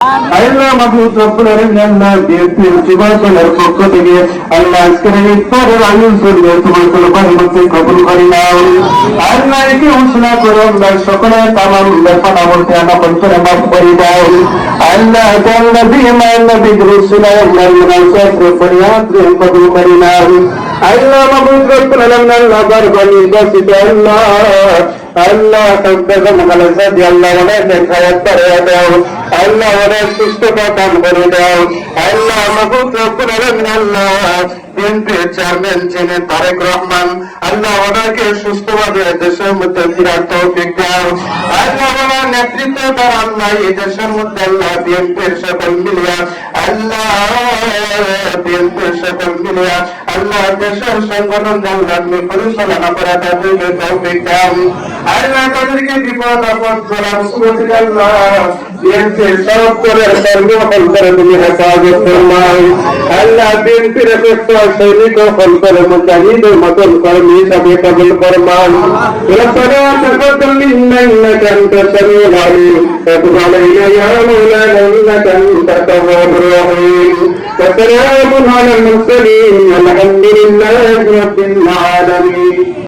আল্লাহ মাহমুদ রব্বুল আলামিন আল্লাহ বিএনপির যুবদলের পক্ষ থেকে আল্লাহ আজকের এই ইফতারের আয়োজন করবে তোমার কোন বাহিনীকে কবুল করি নাও। আল্লাহ একে ঘোষণা করো আল্লাহ সকলে তামাম বেফানা বলতে আমার অন্তরে মাফ করে দাও। আল্লাহ আল্লাহ বিমা নবী রাসূল আল্লাহ মুনাফিক ফরিয়াদ কবুল করি নাও। আল্লাহ মাহমুদ রব্বুল আলামিন আল্লাহ বারবানি বাসিত আল্লাহ আল্লাহ তকবীর মালাসা দি আল্লাহ ওনাদের খায়াত করে দাও। আল্লাহ ওনার সুস্থতা দান করে দাও। আল্লাহ মাহমুদ রব্বুল আলামিন আল্লাহ বিএনপির চেয়ারম্যান ছিলেন তারেক রহমান আল্লাহ ওনাকে সুস্থভাবে দেশের মধ্যে ফিরার তৌফিক দাও। আল্লাহ ওনার নেতৃত্ব দ্বারা আল্লাহ এই দেশের মধ্যে আল্লাহ বিএনপির সকল মিলিয়া আল্লাহ বিএনপির সকল মিলিয়া আল্লাহ দেশের সংগঠন আল্লাহ পরিচালনা করা তাদের তৌফিক দাও। আল্লাহ তাদেরকে বিপদ আপদ করা মুসিবত আল্লাহ বিএনপির সব করে সর্বফল করে তুমি হেফাজত ফরমাও। আল্লাহ বিএনপির একটা সৈনিক ফল করে মুজাহিদের মতন কর্মী হিসাবে কবুল ফরমাও। ربنا تقبل منا انك انت السميع العليم وتب علينا يا مولانا انك انت التواب الرحيم وسلام على المرسلين والحمد لله رب العالمين.